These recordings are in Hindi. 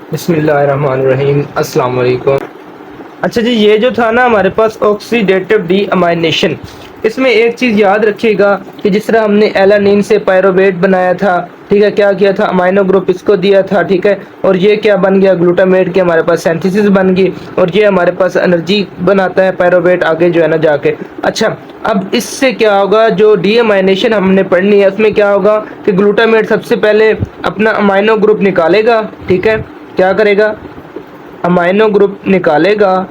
बिस्मिल्लाहिर्रहमानिर्रहीम, अस्सलाम वालेकुम। अच्छा जी, ये जो था ना हमारे पास ऑक्सीडेटिव डीअमाइनेशन, इसमें एक चीज़ याद रखिएगा कि जिस तरह हमने एलानिन से पायरोवेट बनाया था, ठीक है, क्या किया था, अमाइनो ग्रुप इसको दिया था, ठीक है, और ये क्या बन गया, ग्लूटामेट की हमारे पास सिंथेसिस बन गई और ये हमारे पास एनर्जी बनाता है पायरोवेट आगे जो है ना जाके। अच्छा, अब इससे क्या होगा, जो डीअमाइनेशन हमने पढ़नी है उसमें क्या होगा कि ग्लूटामेट सबसे पहले अपना अमाइनो ग्रुप निकालेगा, ठीक है, क्या करेगा, अमाइनो ग्रुप निकालेगा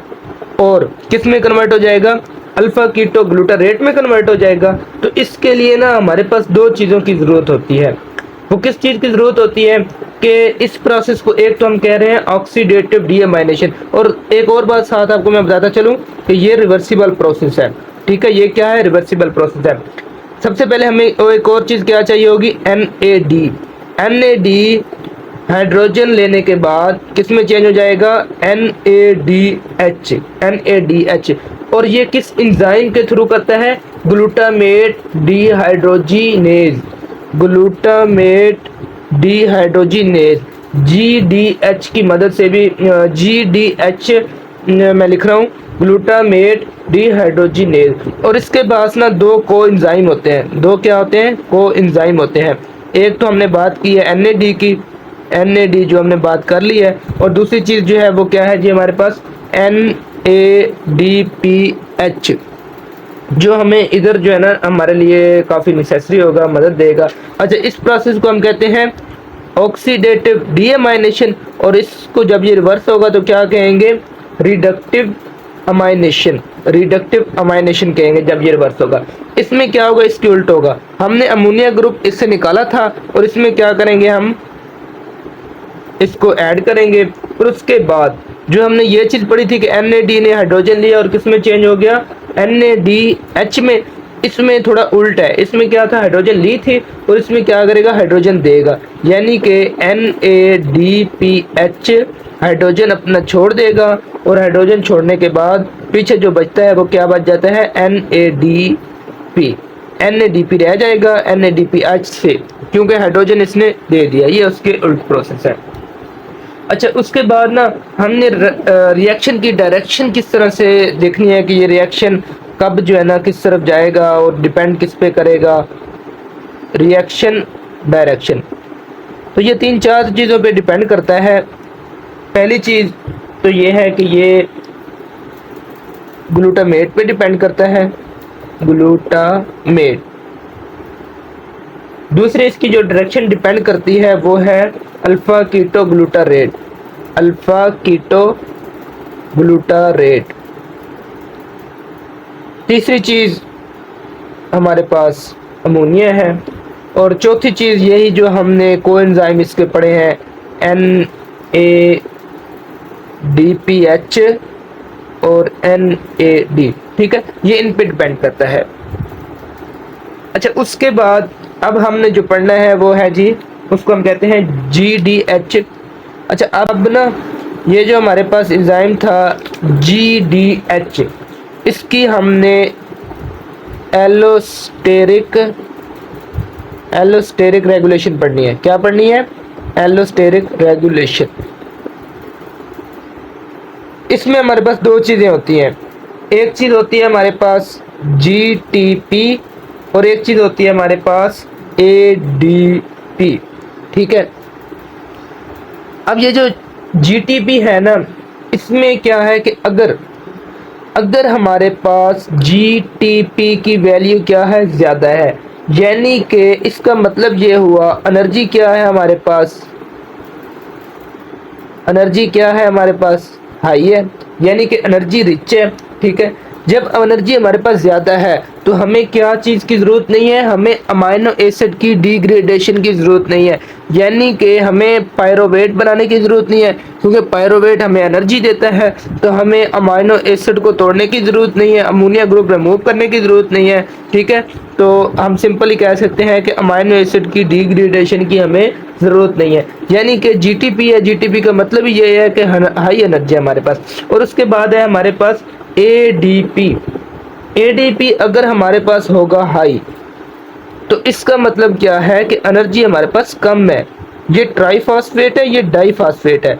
और किस में कन्वर्ट हो जाएगा, अल्फा कीटो ग्लूटारेट में कन्वर्ट हो जाएगा। तो इसके लिए ना हमारे पास दो चीज़ों की ज़रूरत होती है। वो किस चीज़ की ज़रूरत होती है कि इस प्रोसेस को, एक तो हम कह रहे हैं ऑक्सीडेटिव डीअमाइनेशन, और एक और बात साथ आपको मैं बताता चलूँ कि ये रिवर्सिबल प्रोसेस है, ठीक है, ये क्या है, रिवर्सिबल प्रोसेस है। सबसे पहले हमें एक और चीज़ क्या चाहिए होगी, NAD। NAD हाइड्रोजन लेने के बाद किस में चेंज हो जाएगा, NADH। NADH, और ये किस एंजाइम के थ्रू करता है, glutamate dehydrogenase. Glutamate dehydrogenase, GDH की मदद से भी, GDH मैं लिख रहा हूँ, ग्लूटामेट डिहाइड्रोजिनेज। और इसके पास ना दो को एंजाइम होते हैं, दो क्या होते हैं, को एंजाइम होते हैं। एक तो हमने बात की है NAD की, NAD जो हमने बात कर ली है, और दूसरी चीज़ जो है वो क्या है जी, हमारे पास NADPH, जो हमें इधर जो है ना हमारे लिए काफ़ी नेसेसरी होगा, मदद देगा। अच्छा, इस प्रोसेस को हम कहते हैं ऑक्सीडेटिव डीअमाइनेशन, और इसको जब ये रिवर्स होगा तो क्या कहेंगे, रिडक्टिव अमाइनेशन। रिडक्टिव अमाइनेशन कहेंगे जब ये रिवर्स होगा। इसमें क्या होगा, इसके उल्ट होगा। हमने अमोनिया ग्रुप इससे निकाला था और इसमें क्या करेंगे, हम इसको ऐड करेंगे, और उसके बाद जो हमने ये चीज़ पढ़ी थी कि NAD ने हाइड्रोजन लिया और किस में चेंज हो गया, NADH में। इसमें थोड़ा उल्ट है, इसमें क्या था, हाइड्रोजन ली थी और इसमें क्या करेगा, हाइड्रोजन देगा, यानी कि NADPH हाइड्रोजन अपना छोड़ देगा, और हाइड्रोजन छोड़ने के बाद पीछे जो बचता है वो क्या बच जाता है, NADP। NADP रह जाएगा NADPH से, क्योंकि हाइड्रोजन इसने दे दिया। ये उसके उल्ट प्रोसेस है। अच्छा, उसके बाद ना हमने रिएक्शन की डायरेक्शन किस तरह से देखनी है कि ये रिएक्शन कब जो है ना किस तरफ जाएगा, और डिपेंड किस पे करेगा, रिएक्शन डायरेक्शन। तो ये तीन चार चीज़ों पे डिपेंड करता है। पहली चीज़ तो ये है कि ये ग्लूटामेट पे डिपेंड करता है, ग्लूटामेट। दूसरी इसकी जो डायरेक्शन डिपेंड करती है वो है alpha keto glutarate. Alpha keto glutarate. तीसरी चीज़ हमारे पास अमोनिया है, और चौथी चीज़ यही जो हमने कोएंजाइम इसके पढ़े हैं, NADPH और NAD, ठीक है, ये इन पे डिपेंड करता है। अच्छा, उसके बाद अब हमने जो पढ़ना है वो है जी, उसको हम कहते हैं GDH। अच्छा, अब ना ये जो हमारे पास एंजाइम था GDH, इसकी हमने एलोस्टेरिक रेगुलेशन पढ़नी है। क्या पढ़नी है, एलोस्टेरिक रेगुलेशन। इसमें हमारे पास दो चीज़ें होती हैं, एक चीज़ होती है हमारे पास GTP और एक चीज़ होती है हमारे पास ADP, ठीक है। अब ये जो GTP है ना, इसमें क्या है कि अगर हमारे पास GTP की वैल्यू क्या है, ज़्यादा है, यानी कि इसका मतलब ये हुआ एनर्जी क्या है हमारे पास, एनर्जी क्या है हमारे पास, हाई है, यानी कि एनर्जी रिच है, ठीक है। जब एनर्जी हमारे पास ज़्यादा है तो हमें क्या चीज़ की ज़रूरत नहीं है, हमें अमाइनो एसिड की डिग्रेडेशन की ज़रूरत नहीं है, यानी कि हमें पायरोवेट बनाने की ज़रूरत नहीं है, क्योंकि पायरोवेट हमें एनर्जी देता है। तो हमें अमाइनो एसिड को तोड़ने की ज़रूरत नहीं है, अमोनिया ग्रुप रिमूव करने की ज़रूरत नहीं है, ठीक है। तो हम सिंपली कह सकते हैं कि अमाइनो एसिड की डिग्रेडेशन की हमें ज़रूरत नहीं है, यानी कि GTP है, GTP का मतलब ये है कि हाई एनर्जी हमारे पास। और उसके बाद है हमारे पास ADP। ADP अगर हमारे पास होगा हाई, तो इसका मतलब क्या है कि एनर्जी हमारे पास कम है। ये ट्राईफॉस्फेट है, ये डाईफॉस्फेट है।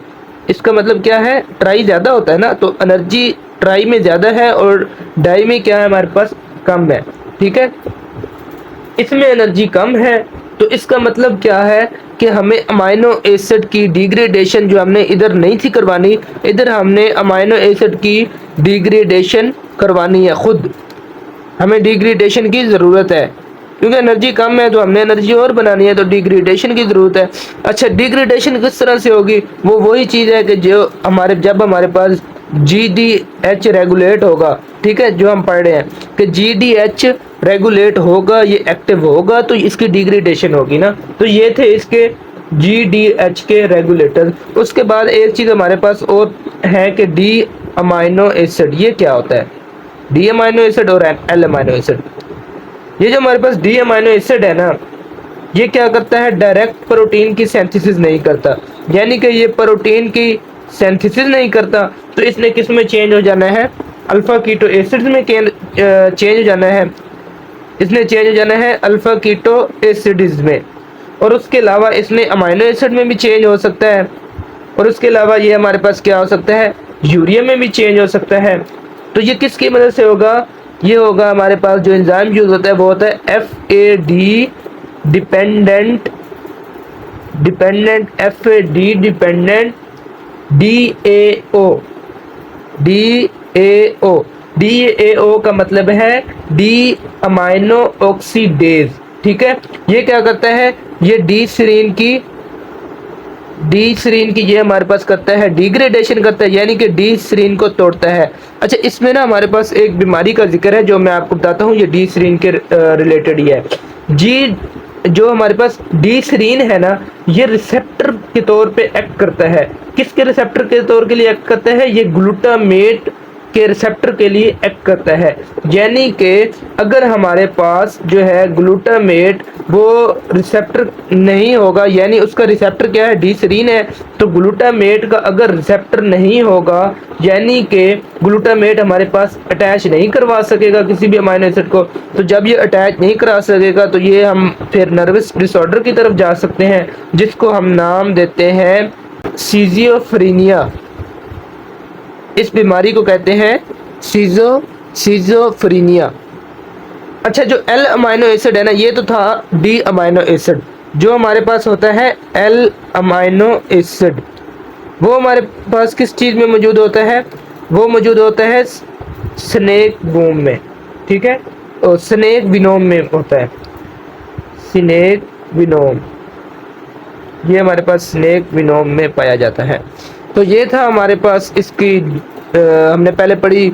इसका मतलब क्या है, ट्राई ज़्यादा होता है ना, तो एनर्जी ट्राई में ज़्यादा है और डाई में क्या है हमारे पास कम है। ठीक है, इसमें एनर्जी कम है, तो इसका मतलब क्या है कि हमें अमाइनो एसिड की डिग्रेडेशन जो हमने इधर नहीं थी करवानी, इधर हमने अमाइनो एसिड की डिग्रेडेशन करवानी है खुद, हमें डिग्रेडेशन की ज़रूरत है क्योंकि एनर्जी कम है तो हमने एनर्जी और बनानी है, तो डिग्रेडेशन की ज़रूरत है। अच्छा, डिग्रेडेशन किस तरह से होगी, वो वही चीज़ है कि जो हमारे जब हमारे पास GDH रेगुलेट होगा, ठीक है, जो हम पढ़ रहे हैं कि GDH रेगुलेट होगा, ये एक्टिव होगा तो इसकी डिग्रेडेशन होगी ना, तो ये थे इसके GDH के रेगुलेटर। उसके बाद एक चीज़ हमारे पास और है कि डी अमाइनो एसिड, ये क्या होता है, डी अमाइनो एसिड और एल अमाइनो एसिड। ये जो हमारे पास डी अमाइनो एसिड है ना, ये क्या करता है, डायरेक्ट प्रोटीन की सिंथेसिस नहीं करता, यानी कि ये प्रोटीन की सिंथेसिस नहीं करता, तो इसने किस में चेंज हो जाना है, अल्फा कीटो एसिड्स में चेंज हो जाना है, इसने चेंज हो जाना है अल्फा कीटो एसिड्स में। और उसके अलावा इसने अमाइनो एसिड में भी चेंज हो सकता है, और उसके अलावा ये हमारे पास क्या हो सकता है, यूरिया में भी चेंज हो सकता है। तो ये किसकी मदद से होगा, ये होगा हमारे पास जो एंजाइम यूज होता है वो होता है FAD डिपेंडेंट DAO का मतलब है डी अमाइनो ऑक्सीडेज। ठीक है, ये क्या करता है, ये डी सीरीन की ये हमारे पास करता है डिग्रेडेशन करता है, यानी कि डी सीरीन को तोड़ता है। अच्छा, इसमें ना हमारे पास एक बीमारी का जिक्र है जो मैं आपको बताता हूँ, ये डी सीरीन के रिलेटेड ही है। जो हमारे पास डी सीरीन है ना, ये रिसेप्टर के तौर पे एक्ट करता है। किसके रिसेप्टर के तौर के लिए एक्ट करता है, ये ग्लूटामेट के रिसेप्टर के लिए एक्ट करता है। यानी कि अगर हमारे पास जो है ग्लूटामेट वो रिसेप्टर नहीं होगा, यानी उसका रिसेप्टर क्या है, डी सीरीन है, तो ग्लूटामेट का अगर रिसेप्टर नहीं होगा, यानी कि ग्लूटामेट हमारे पास अटैच नहीं करवा सकेगा किसी भी अमाइनो एसिड को, तो जब ये अटैच नहीं करा सकेगा तो ये हम फिर नर्वस डिसऑर्डर की तरफ जा सकते हैं, जिसको हम नाम देते हैं सिजियोफ्रेनिया। इस बीमारी को कहते हैं सिजोफ्रेनिया। अच्छा, जो एल अमाइनो एसिड है ना, ये तो था डी अमाइनो एसिड। जो हमारे पास होता है एल अमाइनो एसिड, वो हमारे पास किस चीज़ में मौजूद होता है, वो मौजूद होता है स्नेक बोम में। ठीक है, और स्नेक विनोम में होता है, स्नेक विनोम, ये हमारे पास स्नेक विनोम में पाया जाता है। तो ये था हमारे पास इसकी हमने पहले पढ़ी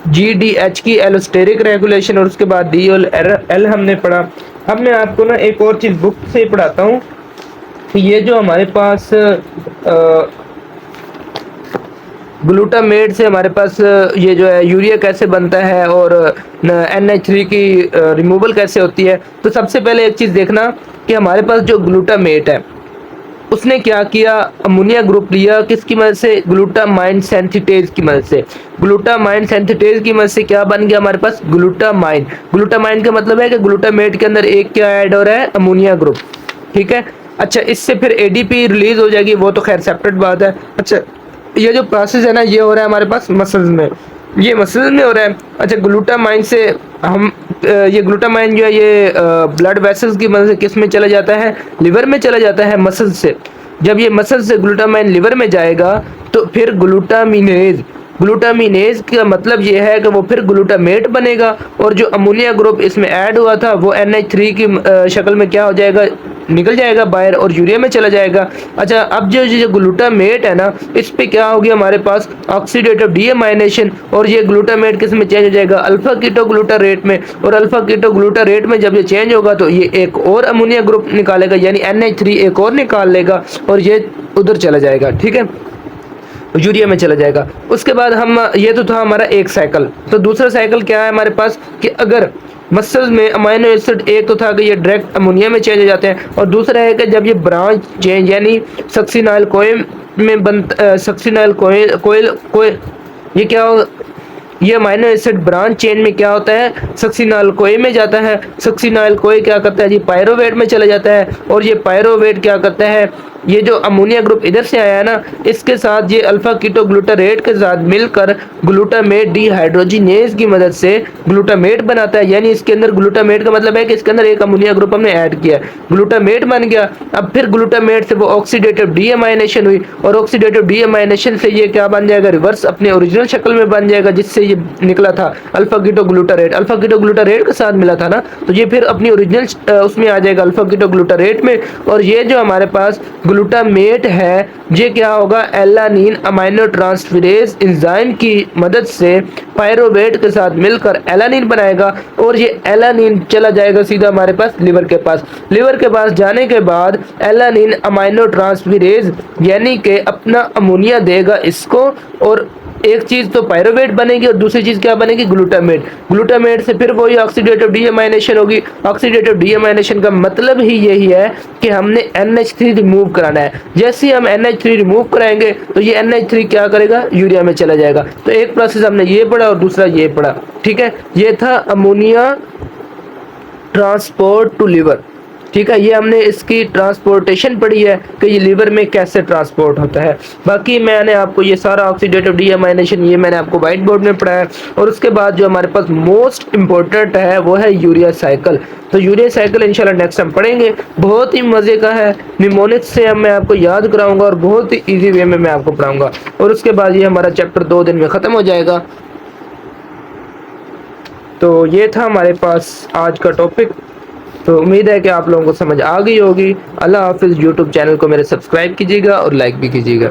GDH की एलोस्टेरिक रेगुलेशन, और उसके बाद डी और एल हमने पढ़ा। अब मैं आपको ना एक और चीज़ बुक से पढ़ाता हूँ कि ये जो हमारे पास ग्लूटामेट से हमारे पास ये जो है यूरिया कैसे बनता है और NH3 की रिमूवल कैसे होती है। तो सबसे पहले एक चीज़ देखना कि हमारे पास जो ग्लूटामेट है उसने क्या किया, अमोनिया ग्रुप लिया, किसकी मदद से, ग्लूटामाइन सिंथेटेज की मदद से। ग्लूटामाइन सिंथेटेज की मदद से क्या बन गया हमारे पास, ग्लूटामाइन। ग्लूटामाइन का मतलब है कि ग्लूटामेट के अंदर एक क्या ऐड हो रहा है, अमोनिया ग्रुप। ठीक है, अच्छा, इससे फिर ADP रिलीज हो जाएगी, वो तो खैर सेपरेट बात है। अच्छा, ये जो प्रोसेस है ना, ये हो रहा है हमारे पास मसल्स में, ये मसल्स में हो रहा है। अच्छा, ग्लूटामाइन से हम ये ग्लूटामाइन जो है ये ब्लड वेसल्स की मदद से किस में चला जाता है, लिवर में चला जाता है मसल से। जब ये मसल से ग्लूटामाइन लिवर में जाएगा तो फिर ग्लूटामिनेज का मतलब ये है कि वो फिर ग्लूटामेट बनेगा, और जो अमोनिया ग्रुप इसमें ऐड हुआ था वो NH3 की शक्ल में क्या हो जाएगा, निकल जाएगा बाहर और यूरिया में चला जाएगा। अच्छा, अब जो ग्लूटामेट है ना, इस पे क्या हो गया हमारे पास, ऑक्सीडेटिव डीएमाइनेशन, और ये ग्लूटामेट किस में चेंज हो जाएगा, अल्फा कीटो ग्लूटारेट में। और अल्फा कीटो ग्लूटारेट में जब ये चेंज होगा तो ये एक और अमोनिया ग्रुप निकालेगा, यानी NH3 एक और निकाल लेगा और ये उधर चला जाएगा। ठीक है, यूरिया में चला जाएगा। उसके बाद हम, ये तो था हमारा एक साइकिल। तो दूसरा साइकिल क्या है हमारे पास कि अगर मसल्स में अमाइनो एसिड, एक तो था कि ये डायरेक्ट अमोनिया में चेंज हो जाते हैं, और दूसरा है कि जब ये ब्रांच चेंज यानी सक्सिनाइल कोयल में सक्सिनाइल कोयल ये क्या हो, ये अमाइनो एसिड ब्रांच चेन में क्या होता है, सक्सिनाइल कोए में जाता है। सक्सिनाइल कोए क्या करता है जी, पायरोवेट में चला जाता है, और ये पायरोवेट क्या करता है, ये जो अमोनिया ग्रुप इधर से आया है ना, इसके साथ ये अल्फा कीटो ग्लूटारेट के साथ मिलकर ग्लूटामेट डिहाइड्रोजिनेज की मदद से ग्लूटामेट बनाता है। यानी इसके अंदर ग्लूटामेट का मतलब है कि इसके अंदर एक अमोनिया ग्रुप हमने ऐड किया, ग्लूटामेट बन गया। अब फिर ग्लूटामेट से वो ऑक्सीडेटिव डीएमाइनेशन हुई और ऑक्सीडेटिव डीएमाइनेशन से ये क्या बन जाएगा, रिवर्स अपने ओरिजिनल शक्ल में बन जाएगा, जिससे ये निकला था alpha keto glutarate. Alpha keto glutarate के साथ मिला था ना, तो ये फिर अपनी ओरिजिनल उसमें आ जाएगा अल्फा कीटो ग्लूटारेट में। और ये जो हमारे पास ग्लूटामेट है, ये क्या होगा, एलानिन अमाइनो ट्रांसफेरेज एंजाइम की मदद से पायरोवेट के साथ मिलकर एलानिन बनाएगा और ये एलानिन चला जाएगा सीधा हमारे पास लिवर के पास। लिवर के पास जाने के बाद एलानिन अमाइनो ट्रांसफेरेज यानी कि अपना अमोनिया देगा इसको, और एक चीज तो पायरोवेट बनेगी और दूसरी चीज क्या बनेगी, ग्लूटामेट। ग्लूटामेट से फिर वही ऑक्सीडेटिव डीएमाइनेशन होगी। ऑक्सीडेटिव डीएमाइनेशन का मतलब ही यही है कि हमने NH3 रिमूव कराना है। जैसे ही हम NH3 रिमूव कराएंगे तो ये NH3 क्या करेगा, यूरिया में चला जाएगा। तो एक प्रोसेस हमने ये पढ़ा और दूसरा ये पढ़ा, ठीक है। ये था अमोनिया ट्रांसपोर्ट टू लिवर, ठीक है। ये हमने इसकी ट्रांसपोर्टेशन पढ़ी है कि ये लिवर में कैसे ट्रांसपोर्ट होता है। बाकी मैंने आपको ये सारा ऑक्सीडेटिव डीएमाइनेशन ये मैंने आपको व्हाइट बोर्ड में पढ़ाया है। और उसके बाद जो हमारे पास मोस्ट इंपॉर्टेंट है वो है यूरिया साइकिल। तो यूरिया साइकिल इंशाल्लाह नेक्स्ट हम पढ़ेंगे, बहुत ही मजे का है। निमोनिक्स से मैं आपको याद कराऊंगा और बहुत ही ईजी वे में मैं आपको पढ़ाऊंगा। और उसके बाद ये हमारा चैप्टर 2 दिन में ख़त्म हो जाएगा। तो ये था हमारे पास आज का टॉपिक। तो उम्मीद है कि आप लोगों को समझ आ गई होगी। अल्लाह हाफिज़। यूट्यूब चैनल को मेरे सब्सक्राइब कीजिएगा और लाइक भी कीजिएगा।